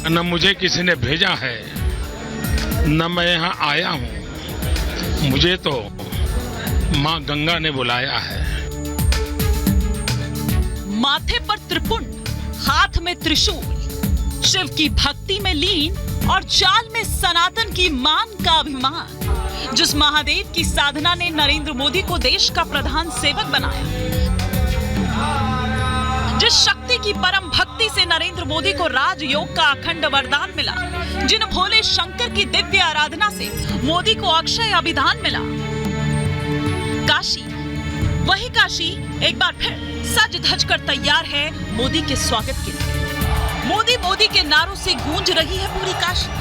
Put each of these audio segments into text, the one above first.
न मुझे किसी ने भेजा है, न मैं यहाँ आया हूँ। मुझे तो माँ गंगा ने बुलाया है। माथे पर त्रिपुंड, हाथ में त्रिशूल, शिव की भक्ति में लीन और चाल में सनातन की मान का अभिमान। जिस महादेव की साधना ने नरेंद्र मोदी को देश का प्रधान सेवक बनाया, जिस शक्ति की परम भक्ति से नरेंद्र मोदी को राजयोग का अखंड वरदान मिला, जिन भोले शंकर की दिव्य आराधना से मोदी को अक्षय अभिधान मिला, काशी, वही काशी एक बार फिर सज धज कर तैयार है मोदी के स्वागत के लिए। मोदी मोदी के नारों से गूंज रही है पूरी काशी।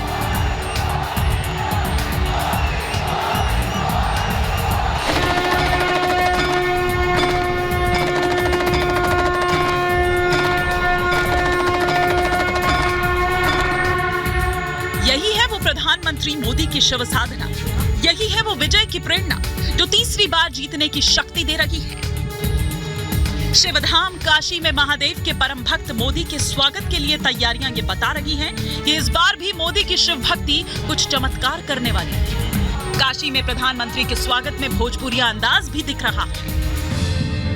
यही है वो प्रधानमंत्री मोदी की शिव साधना, यही है वो विजय की प्रेरणा जो तीसरी बार जीतने की शक्ति दे रही है। शिवधाम काशी में महादेव के परम भक्त मोदी के स्वागत के लिए तैयारियां ये बता रही हैं कि इस बार भी मोदी की शिव भक्ति कुछ चमत्कार करने वाली है। काशी में प्रधानमंत्री के स्वागत में भोजपुरिया अंदाज भी दिख रहा है।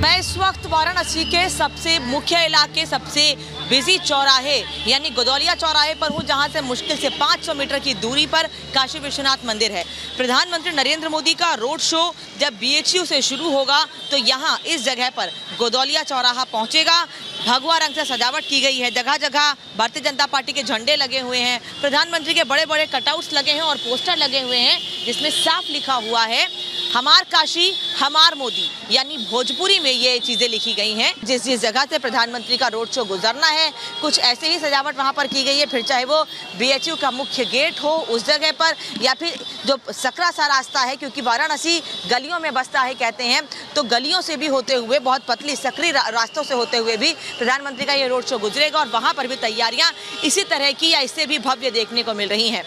मैं इस वक्त वाराणसी के सबसे मुख्य इलाके, सबसे बिजी चौराहे यानी गोदौलिया चौराहे पर हूँ, जहाँ से मुश्किल से 500 मीटर की दूरी पर काशी विश्वनाथ मंदिर है। प्रधानमंत्री नरेंद्र मोदी का रोड शो जब BHU से शुरू होगा तो यहाँ इस जगह पर गोदौलिया चौराहा पहुँचेगा। भगवा रंग से सजावट की गई है, जगह जगह भारतीय जनता पार्टी के झंडे लगे हुए हैं, प्रधानमंत्री के बड़े बड़े कटआउट्स लगे हैं और पोस्टर लगे हुए हैं जिसमें साफ लिखा हुआ है हमार काशी हमार मोदी, यानी भोजपुरी में ये चीजें लिखी गई हैं। जिस जिस जगह से प्रधानमंत्री का रोड शो गुजरना है, कुछ ऐसे ही सजावट वहां पर की गई है। फिर चाहे वो BHU का मुख्य गेट हो उस जगह पर, या फिर जो सकरा सा रास्ता है, क्योंकि वाराणसी गलियों में बसता है कहते हैं, तो गलियों से भी होते हुए, बहुत पतली सकरी रास्तों से होते हुए भी प्रधानमंत्री का ये रोड शो गुजरेगा और वहां पर भी तैयारियां इसी तरह की या इससे भी भव्य देखने को मिल रही हैं।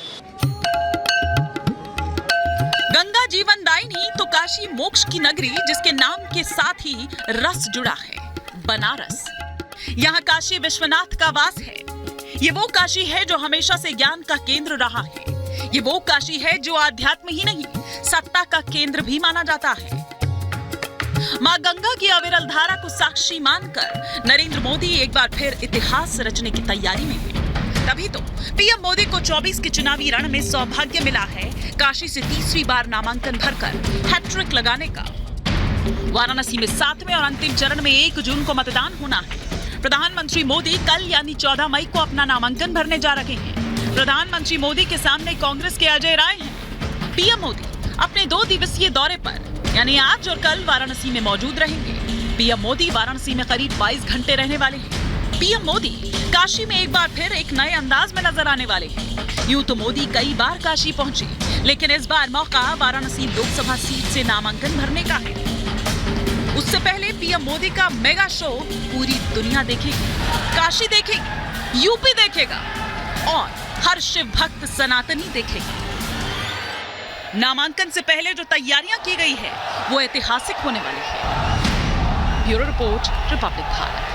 गंगा जीवनदायिनी तो काशी मोक्ष की नगरी, जिसके नाम के साथ ही रस जुड़ा है, बनारस। यहाँ काशी विश्वनाथ का वास है। ये वो काशी है जो हमेशा से ज्ञान का केंद्र रहा है। ये वो काशी है जो आध्यात्म ही नहीं, सत्ता का केंद्र भी माना जाता है। मां गंगा की अविरल धारा को साक्षी मानकर नरेंद्र मोदी एक बार फिर इतिहास रचने की तैयारी में है। तभी तो PM मोदी को 24 के चुनावी रण में सौभाग्य मिला है काशी से तीसरी बार नामांकन भरकर हैट्रिक लगाने का। वाराणसी में 7वें और अंतिम चरण में 1 जून को मतदान होना है। प्रधानमंत्री मोदी कल यानी 14 मई को अपना नामांकन भरने जा रहे हैं। प्रधानमंत्री मोदी के सामने कांग्रेस के अजय राय हैं। PM मोदी अपने 2 दिवसीय दौरे पर यानी आज और कल वाराणसी में मौजूद रहेंगे। PM मोदी वाराणसी में करीब 22 घंटे रहने वाले हैं। PM मोदी काशी में एक बार फिर एक नए अंदाज में नजर आने वाले हैं। यूं तो मोदी कई बार काशी पहुंचे, लेकिन इस बार मौका वाराणसी लोकसभा सीट से नामांकन भरने का है। उससे पहले PM मोदी का मेगा शो पूरी दुनिया देखेगी, काशी देखेगी, यूपी देखेगा और हर शिव भक्त सनातनी देखेगा। नामांकन से पहले जो तैयारियां की गई है वो ऐतिहासिक होने वाली है। Bureau report, Republic Bharat.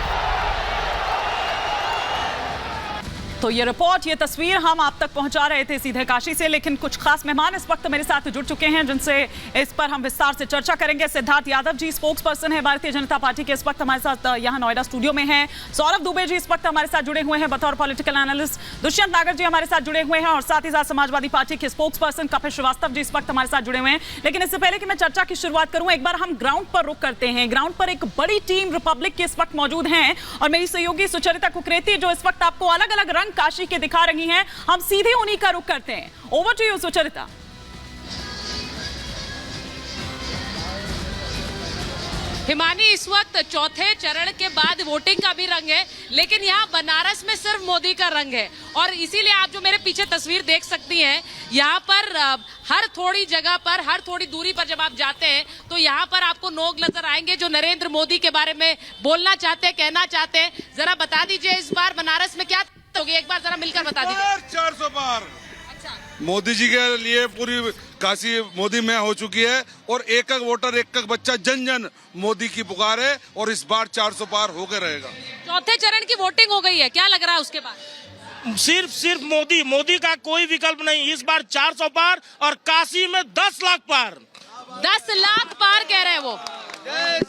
तो ये रिपोर्ट, ये तस्वीर हम आप तक पहुंचा रहे थे सीधे काशी से, लेकिन कुछ खास मेहमान इस वक्त मेरे साथ जुड़ चुके हैं जिनसे इस पर हम विस्तार से चर्चा करेंगे। सिद्धार्थ यादव जी स्पोक्स पर्सन है भारतीय जनता पार्टी के, इस वक्त हमारे साथ यहाँ नोएडा स्टूडियो में हैं। सौरभ दुबे जी इस वक्त हमारे साथ जुड़े हुए हैं बतौर पॉलिटिकल एनालिस्ट। दुष्यंत नागर जी हमारे साथ जुड़े हुए हैं और साथ ही साथ समाजवादी पार्टी के स्पोक्स पर्सन कपिल श्रीवास्तव जी इस वक्त हमारे साथ जुड़े हुए हैं। लेकिन इससे पहले कि मैं चर्चा की शुरुआत करूं, एक बार हम ग्राउंड पर रुक करते हैं। ग्राउंड पर एक बड़ी टीम रिपब्लिक की इस वक्त मौजूद है और मेरी सहयोगी सुचरिता कुकरेती जो इस वक्त आपको अलग अलग रंग काशी के दिखा रही हैं। हम सीधे उन्हीं का रुख करते हैं। Over to you Sucharita. Himani, इस वक्त चौथे चरण के बाद वोटिंग का भी रंग है, लेकिन यहाँ बनारस में सिर्फ मोदी का रंग है और इसीलिए आप जो मेरे पीछे तस्वीर देख सकती हैं, यहाँ पर हर थोड़ी जगह पर, हर थोड़ी दूरी पर जब आप जाते हैं तो यहाँ पर आपको लोग नजर आएंगे जो नरेंद्र मोदी के बारे में बोलना चाहते हैं, कहना चाहते हैं। जरा बता दीजिए इस बार बनारस में क्या होगी, एक बार जरा मिलकर बता दीजिए। 400 पार मोदी जी के लिए पूरी काशी मोदी में हो चुकी है और एक एक वोटर, एक एक बच्चा, जन जन मोदी की पुकार है और इस बार 400 पार होकर रहेगा। चौथे चरण की वोटिंग हो गई है, क्या लग रहा है उसके बाद? सिर्फ मोदी का कोई विकल्प नहीं। इस बार 400 पार और काशी में 10 लाख पार। 10 लाख पार कह रहे हैं वो।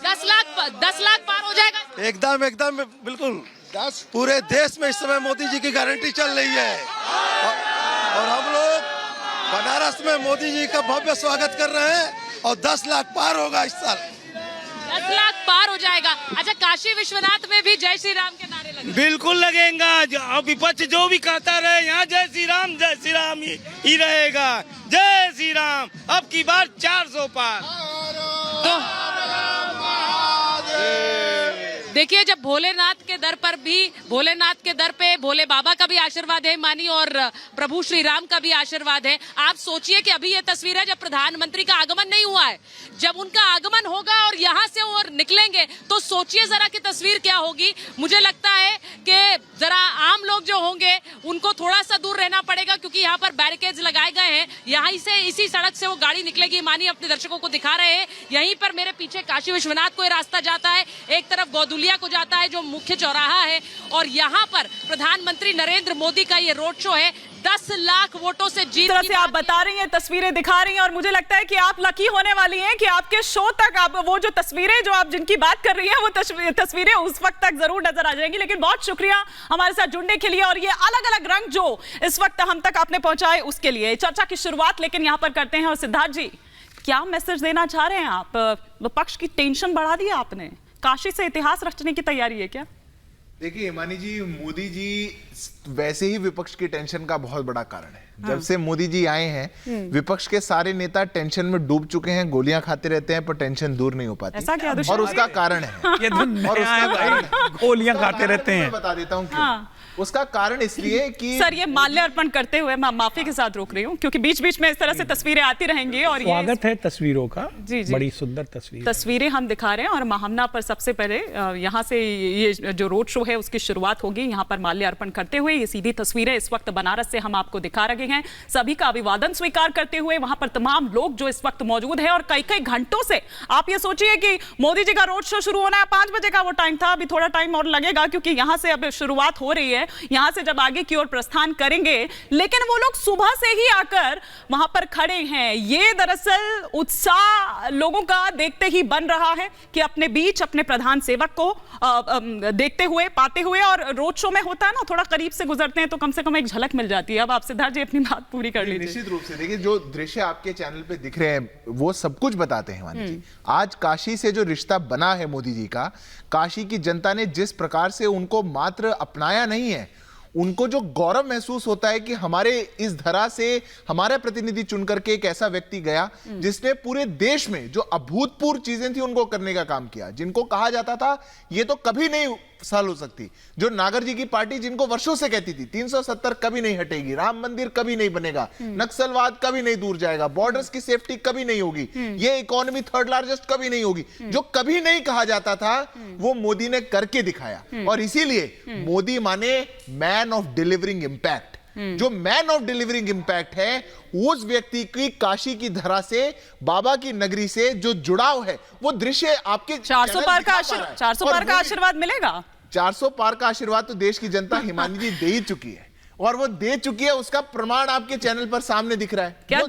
10 लाख पार हो जाएगा। एकदम बिल्कुल। पूरे देश में इस समय मोदी जी की गारंटी चल रही है और हम लोग बनारस में मोदी जी का भव्य स्वागत कर रहे हैं और 10 लाख पार होगा इस साल। 10 लाख पार हो जाएगा। अच्छा, काशी विश्वनाथ में भी जय श्री राम के नारे लगे? बिल्कुल लगेगा। अब विपक्ष जो भी कहता रहे, यहाँ जय श्री राम ही रहेगा। जय श्री राम। अब की बार 400 पार। तो देखिए, जब भोलेनाथ के दर पे भोले बाबा का भी आशीर्वाद है मानी, और प्रभु श्री राम का भी आशीर्वाद है। आप सोचिए कि अभी ये तस्वीर है जब प्रधानमंत्री का आगमन नहीं हुआ है, जब उनका आगमन होगा और यहाँ से वो निकलेंगे तो सोचिए जरा कि तस्वीर क्या होगी। मुझे लगता है कि जरा आम लोग जो होंगे उनको थोड़ा सा दूर रहना पड़ेगा, क्योंकि यहाँ पर बैरिकेड्स लगाए गए हैं। यहाँ से इसी सड़क से वो गाड़ी निकलेगी। मानी अपने दर्शकों को दिखा रहे हैं, यहीं पर मेरे पीछे काशी विश्वनाथ को रास्ता जाता है, एक तरफ गौदुलिया को जाता है जो मुख्य चौराहा है, और यहाँ पर प्रधानमंत्री नरेंद्र मोदी का ये रोड शो है। 10 लाख वोटों से जीत तरह से आप बता रही हैं, तस्वीरें दिखा रही हैं, और मुझे लगता है कि आप लकी होने वाली हैं कि आपके शो तक आप वो जो तस्वीरें जो आप जिनकी बात कर रही हैं वो तस्वीरें उस वक्त तक जरूर नजर आ जाएंगी। लेकिन बहुत शुक्रिया हमारे साथ जुड़ने के लिए और ये अलग अलग रंग जो इस वक्त हम तक आपने पहुंचाए उसके लिए। चर्चा की शुरुआत लेकिन यहाँ पर करते हैं। और सिद्धार्थ जी, क्या मैसेज देना चाह रहे हैं आप? विपक्ष की टेंशन बढ़ा दी आपने, काशी से इतिहास रचने की तैयारी है क्या? देखिए हिमानी जी, मोदी जी वैसे ही विपक्ष की टेंशन का बहुत बड़ा कारण है। जब से मोदी जी आए हैं, विपक्ष के सारे नेता टेंशन में डूब चुके हैं, गोलियां खाते रहते हैं पर टेंशन दूर नहीं हो पाती। ऐसा क्या? और उसका कारण है ये और उसका गोलियां खाते रहते हैं। बता देता हूँ क्यों। उसका कारण इसलिए कि सर, ये माल्यार्पण करते हुए मैं माफी के साथ रोक रही हूँ क्योंकि बीच बीच में इस तरह से तस्वीरें आती रहेंगी और स्वागत है तस्वीरों का। जी। बड़ी सुंदर तस्वीरें हम दिखा रहे हैं। और महामना पर सबसे पहले यहाँ से ये जो रोड शो है उसकी शुरुआत होगी। यहाँ पर माल्यार्पण करते हुए ये सीधी तस्वीरें इस वक्त बनारस से हम आपको दिखा रहे हैं। सभी का अभिवादन स्वीकार करते हुए वहां पर तमाम लोग जो इस वक्त मौजूद है। और कई कई घंटों से आप ये सोचिए कि मोदी जी का रोड शो शुरू होना है, 5 बजे का वो टाइम था, अभी थोड़ा टाइम और लगेगा क्योंकि यहाँ से अब शुरुआत हो रही है। यहाँ से जब आगे की ओर प्रस्थान करेंगे, लेकिन वो लोग सुबह से ही आकर वहां पर खड़े हैं। ये दरअसल उत्साह लोगों का देखते ही बन रहा है कि अपने बीच अपने प्रधान सेवक को देखते हुए, पाते हुए, और रोड शो में होता है ना, थोड़ा करीब से गुजरते हैं तो कम से कम एक झलक मिल जाती है। अब आप सिद्धार्थ जी अपनी बात पूरी कर लीजिए। निश्चित रूप से देखिए, जो दृश्य आपके चैनल पे दिख रहे हैं वो सब कुछ बताते हैं मानी जी। आज काशी से जो रिश्ता बना है मोदी जी का, काशी की जनता ने जिस प्रकार से उनको मात्र अपनाया नहीं है, उनको जो गौरव महसूस होता है कि हमारे इस धरा से हमारा प्रतिनिधि चुन करके एक ऐसा व्यक्ति गया जिसने पूरे देश में जो अभूतपूर्व चीजें थी उनको करने का काम किया, जिनको कहा जाता था ये तो कभी नहीं साल हो सकती। जो नागर जी की पार्टी जिनको वर्षों से कहती थी 370 कभी नहीं हटेगी, राम मंदिर कभी नहीं बनेगा, नक्सलवाद कभी नहीं दूर जाएगा, बॉर्डर्स की सेफ्टी कभी नहीं होगी, ये इकोनॉमी 3rd लार्जेस्ट कभी नहीं होगी, जो कभी नहीं कहा जाता था वो मोदी ने करके दिखाया। और इसीलिए मोदी माने मैन ऑफ डिलीवरिंग इंपैक्ट। जो मैन ऑफ डिलीवरिंग इंपैक्ट है, उस व्यक्ति की काशी की धरा से, बाबा की नगरी से जो जुड़ाव है, वो दृश्य आपके 400 पार का आशीर्वाद मिलेगा। 400 पार का आशीर्वाद तो देश की जनता हिमानी जी दे ही चुकी है, और वो दे चुकी है, उसका प्रमाण आपके चैनल पर सामने दिख रहा है। क्या